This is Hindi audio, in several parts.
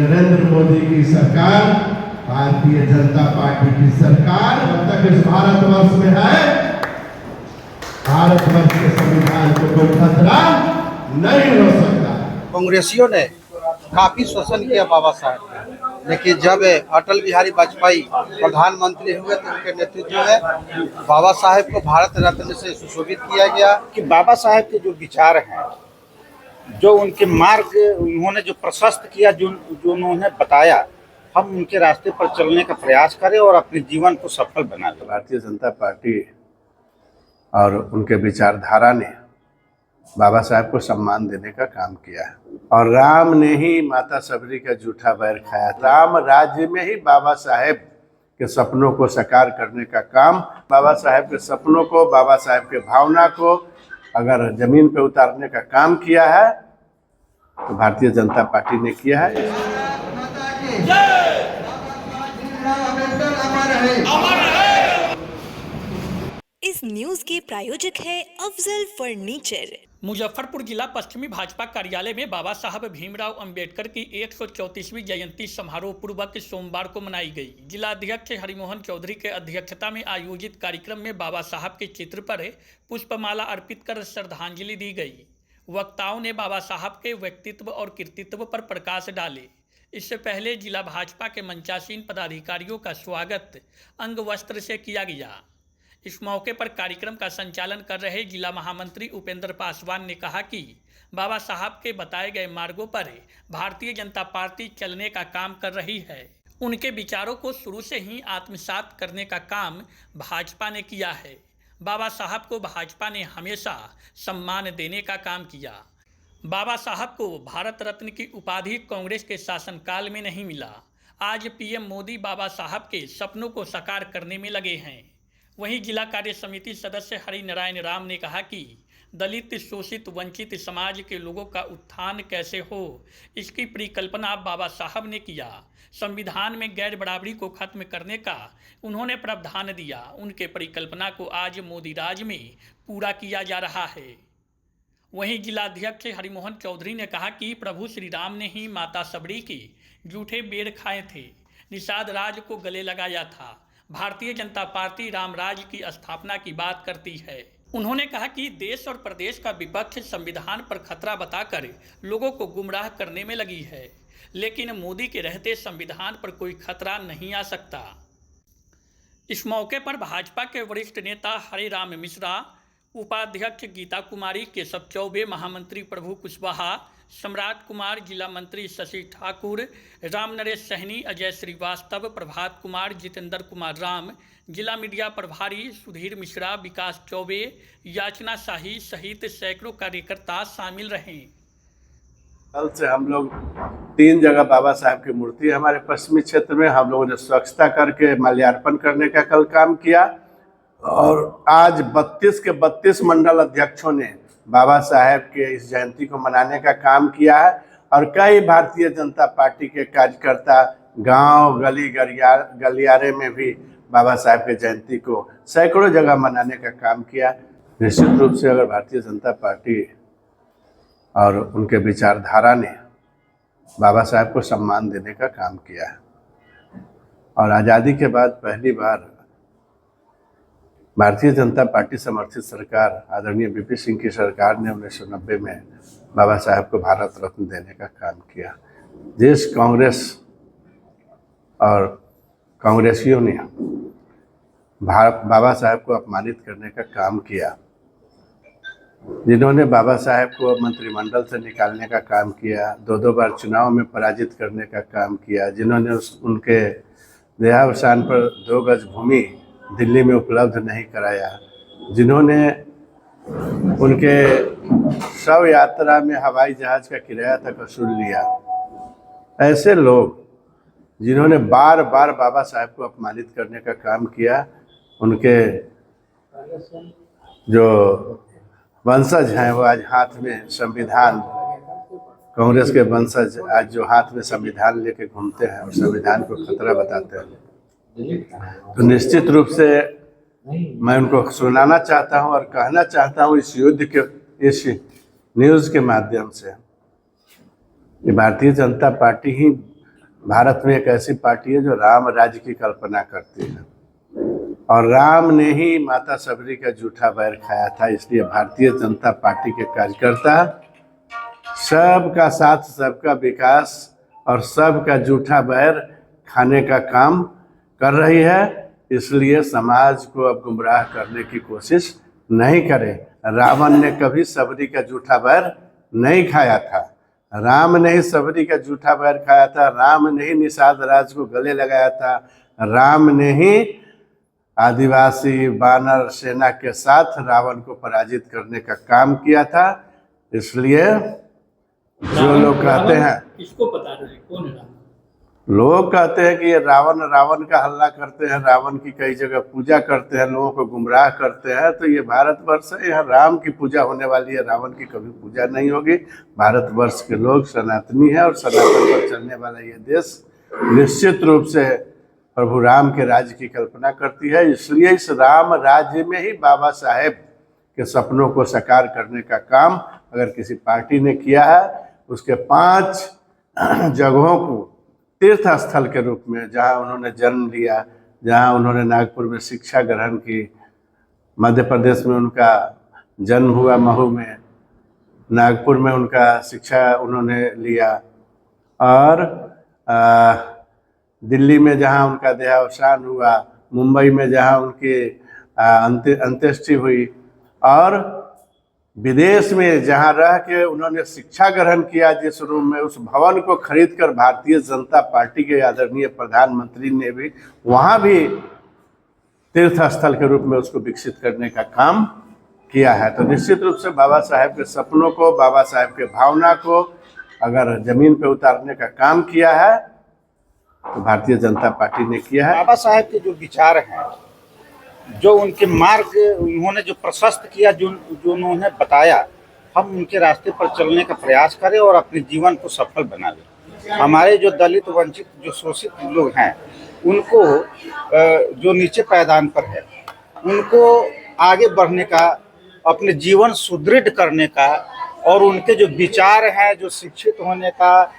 नरेंद्र मोदी की सरकार, भारतीय जनता पार्टी की सरकार जब तक इस भारतवर्ष में है, भारतवर्ष के संविधान को कोई खतरा नहीं हो सकता। कांग्रेसियों ने काफी शोषण किया बाबा साहब ने, लेकिन जब अटल बिहारी वाजपेयी प्रधानमंत्री हुए तो उनके नेतृत्व में बाबा साहेब को भारत रत्न से सुशोभित किया गया। कि बाबा साहेब के जो विचार हैं, जो उनके मार्ग उन्होंने जो प्रशस्त किया, जो उन्होंने बताया, हम उनके रास्ते पर चलने का प्रयास करें और अपने जीवन को सफल बना लें। भारतीय जनता पार्टी और उनके विचारधारा ने बाबा साहेब को सम्मान देने का काम किया है। और राम ने ही माता सबरी का जूठा बैर खाया। राम राज्य में ही बाबा साहेब के सपनों को साकार करने का काम, बाबा साहेब के सपनों को, बाबा साहेब के भावना को अगर जमीन पे उतारने का काम किया है तो भारतीय जनता पार्टी ने किया है। इस न्यूज के प्रायोजक है अफजल फर्नीचर। मुजफ्फरपुर जिला पश्चिमी भाजपा कार्यालय में बाबा साहब भीमराव अंबेडकर की 134वीं जयंती समारोह पूर्वक सोमवार को मनाई गई। जिला अध्यक्ष हरिमोहन चौधरी के अध्यक्षता में आयोजित कार्यक्रम में बाबा साहब के चित्र पर पुष्पमाला अर्पित कर श्रद्धांजलि दी गई। वक्ताओं ने बाबा साहब के व्यक्तित्व और कृतित्व पर प्रकाश डाले। इससे पहले जिला भाजपा के मंचासीन पदाधिकारियों का स्वागत अंग वस्त्र से किया गया। इस मौके पर कार्यक्रम का संचालन कर रहे जिला महामंत्री उपेंद्र पासवान ने कहा कि बाबा साहब के बताए गए मार्गों पर भारतीय जनता पार्टी चलने का काम कर रही है। उनके विचारों को शुरू से ही आत्मसात करने का काम भाजपा ने किया है। बाबा साहब को भाजपा ने हमेशा सम्मान देने का काम किया। बाबा साहब को भारत रत्न की उपाधि कांग्रेस के शासनकाल में नहीं मिला। आज पीएम मोदी बाबा साहब के सपनों को साकार करने में लगे हैं। वहीं जिला कार्य समिति सदस्य हरि नारायण राम ने कहा कि दलित, शोषित, वंचित समाज के लोगों का उत्थान कैसे हो, इसकी परिकल्पना बाबा साहब ने किया। संविधान में गैर बराबरी को खत्म करने का उन्होंने प्रावधान दिया। उनके परिकल्पना को आज मोदी राज में पूरा किया जा रहा है। वहीं जिलाध्यक्ष हरिमोहन चौधरी ने कहा कि प्रभु श्री राम ने ही माता सबरी के जूठे बेर खाए थे, निषाद राज को गले लगाया था। भारतीय जनता पार्टी राम राज की स्थापना की बात करती है। उन्होंने कहा कि देश और प्रदेश का विपक्ष संविधान पर खतरा बताकर लोगों को गुमराह करने में लगी है, लेकिन मोदी के रहते संविधान पर कोई खतरा नहीं आ सकता। इस मौके पर भाजपा के वरिष्ठ नेता हरे राम मिश्रा, उपाध्यक्ष गीता कुमारी, केशव चौबे, महामंत्री प्रभु कुशवाहा, सम्राट कुमार, जिला मंत्री शशि ठाकुर, राम नरेश सहनी, अजय श्रीवास्तव, प्रभात कुमार, जितेंद्र कुमार राम, जिला मीडिया प्रभारी सुधीर मिश्रा, विकास चौबे, याचना शाही सहित सैकड़ों कार्यकर्ता शामिल रहे। कल से हम लोग 3 जगह बाबा साहब की मूर्ति हमारे पश्चिमी क्षेत्र में हम लोगों ने स्वच्छता करके माल्यार्पण करने का कल काम किया। और आज 32 के 32 मंडल अध्यक्षों ने बाबा साहेब के इस जयंती को मनाने का काम किया है। और कई भारतीय जनता पार्टी के कार्यकर्ता गांव, गली गलियारे में भी बाबा साहेब के जयंती को सैकड़ों जगह मनाने का काम किया। निश्चित रूप से अगर भारतीय जनता पार्टी और उनके विचारधारा ने बाबा साहेब को सम्मान देने का काम किया है। और आज़ादी के बाद पहली बार भारतीय जनता पार्टी समर्थित सरकार आदरणीय वीपी सिंह की सरकार ने 1990 में बाबा साहब को भारत रत्न देने का काम किया। जिस कांग्रेस और कांग्रेसियों ने बाबा साहब को अपमानित करने का काम किया, जिन्होंने बाबा साहब को मंत्रिमंडल से निकालने का काम किया, 2 बार चुनाव में पराजित करने का काम किया, जिन्होंने उनके देहावसान पर 2 गज भूमि दिल्ली में उपलब्ध नहीं कराया, जिन्होंने उनके शव यात्रा में हवाई जहाज का किराया तक वसूल लिया, ऐसे लोग जिन्होंने बार बार बाबा साहब को अपमानित करने का काम किया, उनके जो वंशज हैं वो आज हाथ में संविधान, कांग्रेस के वंशज आज जो हाथ में संविधान लेके घूमते हैं और संविधान को खतरा बताते हैं, तो निश्चित रूप से मैं उनको सुनाना चाहता हूं और कहना चाहता हूं इस युद्ध के, इस न्यूज़ के माध्यम से कि भारतीय जनता पार्टी ही भारत में एक ऐसी पार्टी है जो राम राज्य की कल्पना करती है, और राम ने ही माता सबरी का जूठा बैर खाया था। इसलिए भारतीय जनता पार्टी के कार्यकर्ता सबका साथ, सबका विकास और सबका जूठा बैर खाने का काम कर रही है। इसलिए समाज को अब गुमराह करने की कोशिश नहीं करें। रावण ने कभी सबरी का जूठा बैर नहीं खाया था, राम ने ही सबरी का जूठा बैर खाया था, राम ने ही निषाद राज को गले लगाया था, राम ने ही आदिवासी वानर सेना के साथ रावण को पराजित करने का काम किया था। इसलिए जो लोग कहते हैं, किसको पता रहे कौन है रावण? लोग कहते हैं कि ये रावण रावण का हल्ला करते हैं, रावण की कई जगह पूजा करते हैं, लोगों को गुमराह करते हैं, तो ये भारतवर्ष है, यहाँ राम की पूजा होने वाली है, रावण की कभी पूजा नहीं होगी। भारतवर्ष के लोग सनातनी है और सनातन पर चलने वाला ये देश निश्चित रूप से प्रभु राम के राज्य की कल्पना करती है। इसलिए इस राम राज्य में ही बाबा साहेब के सपनों को साकार करने का काम अगर किसी पार्टी ने किया है, उसके 5 जगहों को तीर्थ स्थल के रूप में, जहाँ उन्होंने जन्म लिया, जहाँ उन्होंने नागपुर में शिक्षा ग्रहण की, मध्य प्रदेश में उनका जन्म हुआ महू में, नागपुर में उनका शिक्षा उन्होंने लिया, और दिल्ली में जहाँ उनका देहावसान हुआ, मुंबई में जहाँ उनकी अंत्येष्टि हुई, और विदेश में जहाँ रह के उन्होंने शिक्षा ग्रहण किया, जिस रूम में, उस भवन को खरीदकर भारतीय जनता पार्टी के आदरणीय प्रधानमंत्री ने भी वहाँ भी तीर्थ स्थल के रूप में उसको विकसित करने का काम किया है। तो निश्चित रूप से बाबा साहेब के सपनों को, बाबा साहेब के भावना को अगर जमीन पे उतारने का काम किया है तो भारतीय जनता पार्टी ने किया है। बाबा साहेब के जो विचार हैं, जो उनके मार्ग उन्होंने जो प्रशस्त किया, जो उन्होंने बताया, हम उनके रास्ते पर चलने का प्रयास करें और अपने जीवन को सफल बना लें। हमारे जो दलित, वंचित, जो शोषित लोग हैं, उनको जो नीचे पायदान पर है, उनको आगे बढ़ने का, अपने जीवन सुदृढ़ करने का, और उनके जो विचार हैं, जो शिक्षित होने का,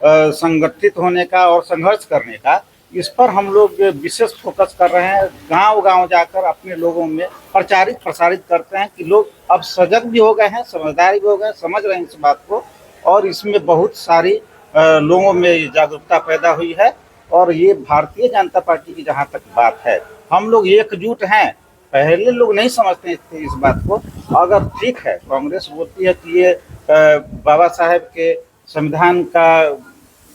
संगठित होने का और संघर्ष करने का, इस पर हम लोग विशेष फोकस कर रहे हैं। गांव-गांव जाकर अपने लोगों में प्रचारित प्रसारित करते हैं कि लोग अब सजग भी हो गए हैं, समझदार भी हो गए, समझ रहे हैं इस बात को, और इसमें बहुत सारी लोगों में जागरूकता पैदा हुई है। और ये भारतीय जनता पार्टी की जहाँ तक बात है, हम लोग एकजुट हैं। पहले लोग नहीं समझते थे इस बात को। अगर ठीक है, कांग्रेस बोलती है कि ये बाबा साहेब के संविधान का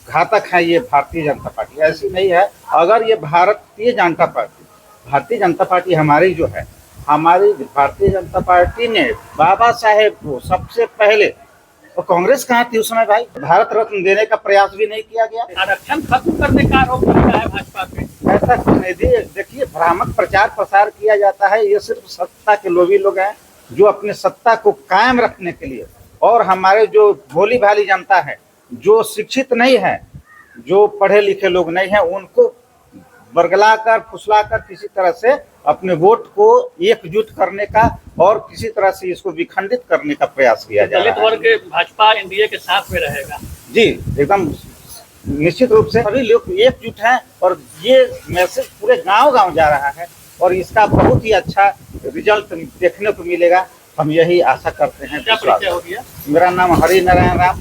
घातक है ये भारतीय जनता पार्टी, ऐसी नहीं है। अगर ये भारतीय जनता पार्टी हमारी जो है, हमारी भारतीय जनता पार्टी ने बाबा साहेब को सबसे पहले, तो कांग्रेस कहाँ थी उस समय भाई, भारत रत्न देने का प्रयास भी नहीं किया गया। आरक्षण खत्म करने का आरोप लगता है भाजपा पे। ऐसा नहीं, देखिए भ्रामक प्रचार प्रसार किया जाता है। ये सिर्फ सत्ता के लोभी लोग हैं जो अपने सत्ता को कायम रखने के लिए, और हमारे जो भोली भाली जनता है, जो शिक्षित नहीं है, जो पढ़े लिखे लोग नहीं हैं, उनको बरगलाकर, फुसलाकर किसी तरह से अपने वोट को एकजुट करने का और किसी तरह से इसको विखंडित करने का प्रयास किया जा रहा है। दलित वर्ग भाजपा एनडीए के साथ में रहेगा जी, एकदम निश्चित रूप से सभी लोग एकजुट हैं, और ये मैसेज पूरे गांव-गांव जा रहा है, और इसका बहुत ही अच्छा रिजल्ट देखने को मिलेगा। हम यही आशा करते हैं। क्या परिचय हो गया? मेरा नाम हरि नारायण राम।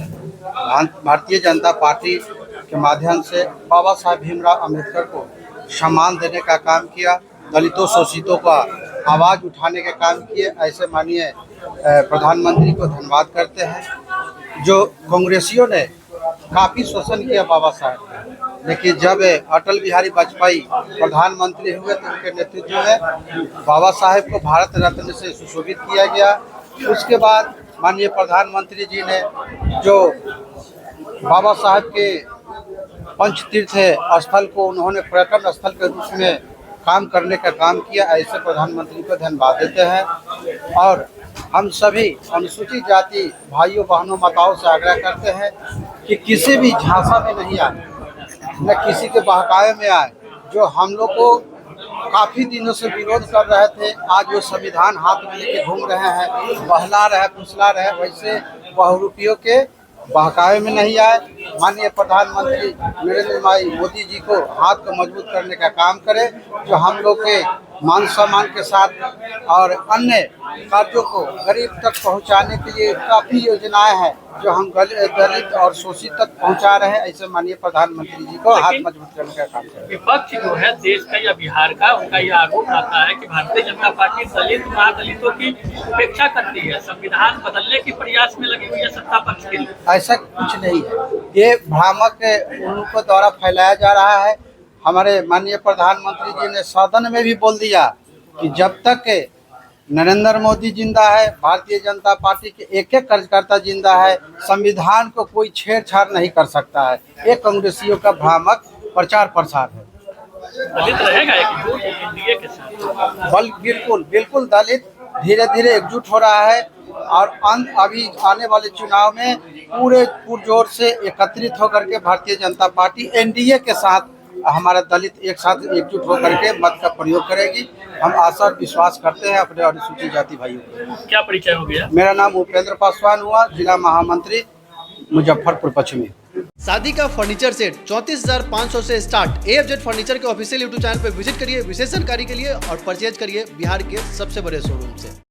भारतीय जनता पार्टी के माध्यम से बाबा साहेब भीमराव अम्बेडकर को सम्मान देने का काम किया, दलितों शोषितों का आवाज़ उठाने का काम किए। ऐसे माननीय प्रधानमंत्री को धन्यवाद करते हैं। जो कांग्रेसियों ने काफ़ी शोषण किया बाबा साहेब का, लेकिन जब अटल बिहारी वाजपेयी प्रधानमंत्री हुए तो उनके नेतृत्व में बाबा साहेब को भारत रत्न से सुशोभित किया गया। उसके बाद माननीय प्रधानमंत्री जी ने जो बाबा साहेब के पंचतीर्थ स्थल को उन्होंने पर्यटन स्थल के रूप में काम करने का काम किया। ऐसे प्रधानमंत्री को धन्यवाद देते हैं, और हम सभी अनुसूचित जाति भाइयों बहनों माताओं से आग्रह करते हैं कि किसी भी झांसा में नहीं आए, न किसी के बहकावे में आए। जो हम लोग को काफ़ी दिनों से विरोध कर रहे थे, आज वो संविधान हाथ में लेके घूम रहे हैं, बहला रहे, फुसला रहे, वैसे बहुरूपियों के बहकावे में नहीं आए। माननीय प्रधानमंत्री नरेंद्र भाई मोदी जी को हाथ को मजबूत करने का काम करे, जो हम लोग के मान सम्मान के साथ और अन्य कार्यों को गरीब तक पहुंचाने के लिए काफ़ी योजनाएं हैं जो हम दलित और शोषित तक पहुंचा रहे हैं। ऐसे माननीय प्रधानमंत्री जी को हाथ मजबूत करने का काम करें। विपक्ष जो है देश का या बिहार का, उनका यह आरोप आता है कि भारतीय जनता पार्टी दलित महादलितों की उपेक्षा करती है, संविधान बदलने के प्रयास में लगी हुई है सत्ता पक्ष के लिए। ऐसा कुछ नहीं है, ये भ्रामक उनको द्वारा फैलाया जा रहा है। हमारे माननीय प्रधानमंत्री जी ने सदन में भी बोल दिया कि जब तक नरेंद्र मोदी जिंदा है, भारतीय जनता पार्टी के एक एक कार्यकर्ता जिंदा है, संविधान को कोई छेड़छाड़ नहीं कर सकता है। ये कांग्रेसियों का भ्रामक प्रचार प्रसार है। दलित रहेगा एकजुट एनडीए के साथ। बिल्कुल दलित धीरे धीरे एकजुट हो रहा है और अभी आने वाले चुनाव में पूरे पुरजोर से एकत्रित होकर के भारतीय जनता पार्टी एनडीए के साथ हमारा दलित एक साथ एकजुट होकर के मत का प्रयोग करेगी। हम आशा विश्वास करते हैं अपने अनुसूचित जाति भाइयों को। क्या परिचय हो गया? मेरा नाम उपेंद्र पासवान हुआ, जिला महामंत्री मुजफ्फरपुर पश्चिमी। शादी का फर्नीचर सेट 34,500 से स्टार्ट। AFZ फर्नीचर के ऑफिशियल यूट्यूब चैनल पर विजिट करिए विशेष जानकारी के लिए और परचेज करिए बिहार के सबसे बड़े शोरूम से।